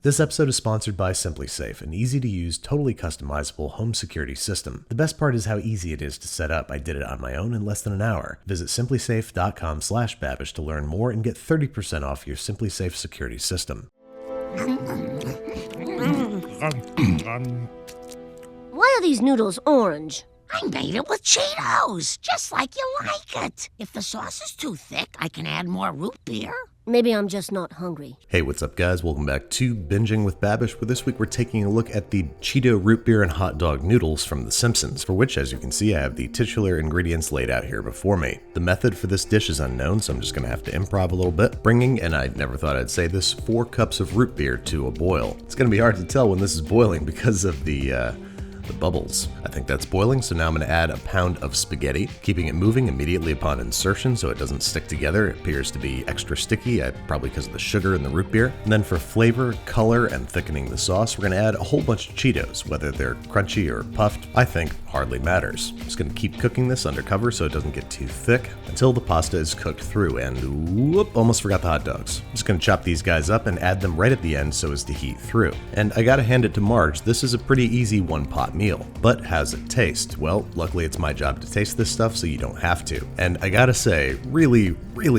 This episode is sponsored by SimpliSafe, an easy-to-use, totally customizable home security system. The best part is how easy it is to set up. I did it on my own in less than an hour. Visit simplysafe.com/babish to learn more and get 30% off your SimpliSafe security system. Why are these noodles orange? I made it with Cheetos, just like you like it. If the sauce is too thick, I can add more root beer. Maybe I'm just not hungry. Hey, what's up guys? Welcome back to Binging with Babish, where this week we're taking a look at the Cheeto root beer and hot dog noodles from The Simpsons, for which, as you can see, I have the titular ingredients laid out here before me. The method for this dish is unknown, so I'm just going to have to improv a little bit, bringing, and I never thought I'd say this, 4 cups of root beer to a boil. It's going to be hard to tell when this is boiling because of the bubbles. I think that's boiling, so now I'm going to add a pound of spaghetti, keeping it moving immediately upon insertion so it doesn't stick together. It appears to be extra sticky, probably because of the sugar in the root beer. And then for flavor, color, and thickening the sauce, we're going to add a whole bunch of Cheetos. Whether they're crunchy or puffed, I think hardly matters. I'm just going to keep cooking this under cover so it doesn't get too thick until the pasta is cooked through. And whoop, almost forgot the hot dogs. I'm just going to chop these guys up and add them right at the end so as to heat through. And I gotta hand it to Marge, this is a pretty easy one-pot meal. But how's it taste? Well, luckily it's my job to taste this stuff so you don't have to. And I gotta say, really,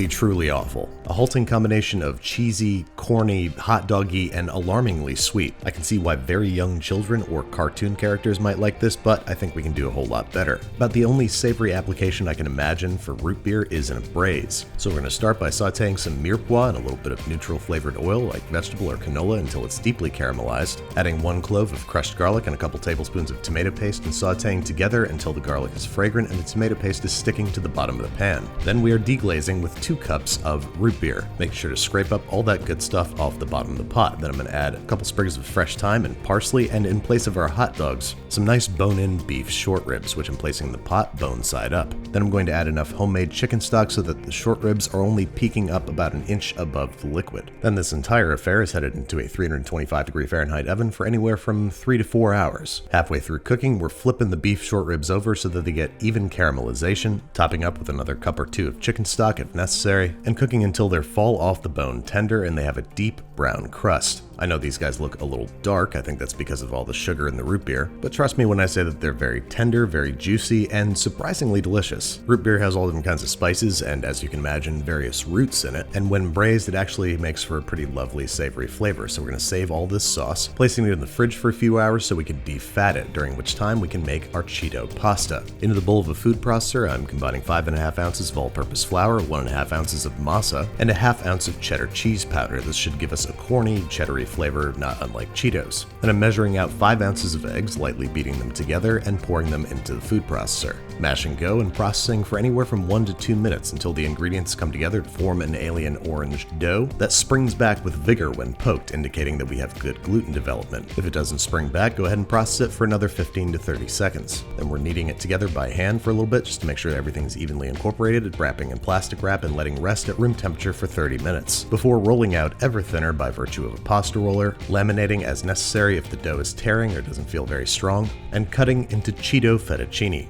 truly awful. A halting combination of cheesy, corny, hot doggy, and alarmingly sweet. I can see why very young children or cartoon characters might like this, but I think we can do a whole lot better. About the only savory application I can imagine for root beer is in a braise. So we're gonna start by sauteing some mirepoix in a little bit of neutral flavored oil like vegetable or canola until it's deeply caramelized, adding 1 clove of crushed garlic and a couple tablespoons of tomato paste and sauteing together until the garlic is fragrant and the tomato paste is sticking to the bottom of the pan. Then we are deglazing with 2 cups of root beer. Make sure to scrape up all that good stuff off the bottom of the pot. Then I'm going to add a couple sprigs of fresh thyme and parsley, and in place of our hot dogs, some nice bone-in beef short ribs, which I'm placing in the pot bone side up. Then I'm going to add enough homemade chicken stock so that the short ribs are only peeking up about an inch above the liquid. Then this entire affair is headed into a 325-degree Fahrenheit oven for anywhere from 3 to 4 hours. Halfway through cooking, we're flipping the beef short ribs over so that they get even caramelization, topping up with another cup or 2 of chicken stock if necessary, and cooking until they're fall off the bone tender and they have a deep brown crust. I know these guys look a little dark, I think that's because of all the sugar in the root beer, but trust me when I say that they're very tender, very juicy, and surprisingly delicious. Root beer has all different kinds of spices and, as you can imagine, various roots in it, and when braised it actually makes for a pretty lovely savory flavor, so we're going to save all this sauce, placing it in the fridge for a few hours so we can defat it, during which time we can make our Cheeto pasta. Into the bowl of a food processor, I'm combining 5½ ounces of all-purpose flour, 1½ ounces of masa, and ½ ounce of cheddar cheese powder. This should give us a corny, cheddary flavor not unlike Cheetos. Then I'm measuring out 5 ounces of eggs, lightly beating them together and pouring them into the food processor. Mash and go and processing for anywhere from 1 to 2 minutes until the ingredients come together to form an alien orange dough that springs back with vigor when poked, indicating that we have good gluten development. If it doesn't spring back, go ahead and process it for another 15 to 30 seconds. Then we're kneading it together by hand for a little bit just to make sure everything's evenly incorporated, wrapping in plastic wrap and letting rest at room temperature for 30 minutes, before rolling out ever thinner by virtue of a pasta roller, laminating as necessary if the dough is tearing or doesn't feel very strong, and cutting into Cheeto fettuccine.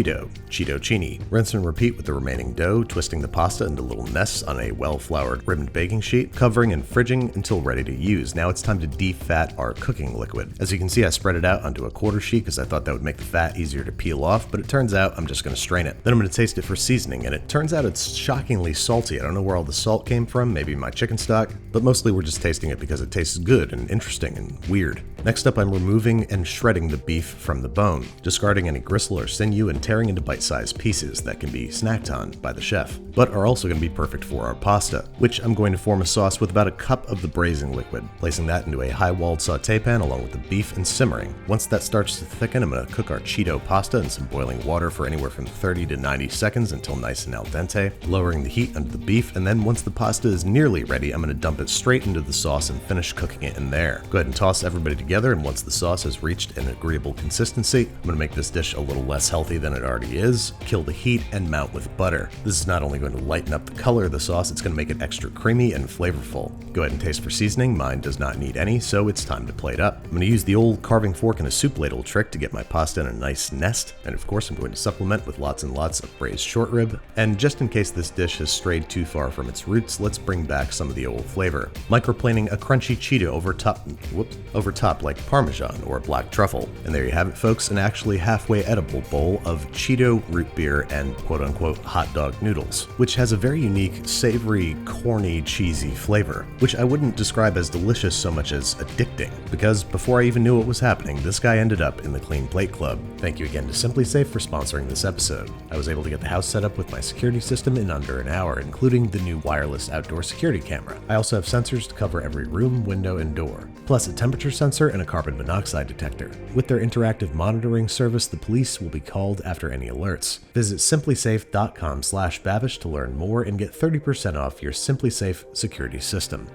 Cheeto-chini. Rinse and repeat with the remaining dough, twisting the pasta into little nests on a well-floured rimmed baking sheet, covering and fridging until ready to use. Now it's time to defat our cooking liquid. As you can see, I spread it out onto a quarter sheet because I thought that would make the fat easier to peel off, but it turns out I'm just going to strain it. Then I'm going to taste it for seasoning, and it turns out it's shockingly salty. I don't know where all the salt came from, maybe my chicken stock, but mostly we're just tasting it because it tastes good and interesting and weird. Next up, I'm removing and shredding the beef from the bone, discarding any gristle or sinew and tearing into bite-sized pieces that can be snacked on by the chef, but are also going to be perfect for our pasta, which I'm going to form a sauce with about a cup of the braising liquid, placing that into a high-walled sauté pan along with the beef and simmering. Once that starts to thicken, I'm going to cook our Cheeto pasta in some boiling water for anywhere from 30 to 90 seconds until nice and al dente, lowering the heat under the beef, and then once the pasta is nearly ready, I'm going to dump it straight into the sauce and finish cooking it in there. Go ahead and toss everybody together, and once the sauce has reached an agreeable consistency, I'm going to make this dish a little less healthy than it already is, kill the heat, and mount with butter. This is not only going to lighten up the color of the sauce, it's going to make it extra creamy and flavorful. Go ahead and taste for seasoning. Mine does not need any, so it's time to plate up. I'm going to use the old carving fork and a soup ladle trick to get my pasta in a nice nest, and of course I'm going to supplement with lots and lots of braised short rib. And just in case this dish has strayed too far from its roots, let's bring back some of the old flavor. Micro planing a crunchy Cheeto over top like Parmesan or black truffle. And there you have it, folks, an actually halfway edible bowl of Cheeto root beer and quote-unquote hot dog noodles, which has a very unique, savory, corny, cheesy flavor, which I wouldn't describe as delicious so much as addicting, because before I even knew what was happening, this guy ended up in the Clean Plate Club. Thank you again to Simply Safe for sponsoring this episode. I was able to get the house set up with my security system in under an hour, including the new wireless outdoor security camera. I also have sensors to cover every room, window, and door, plus a temperature sensor and a carbon monoxide detector. With their interactive monitoring service, the police will be called after any alerts. Visit simplysafe.com/Babish to learn more and get 30% off your Simply Safe security system.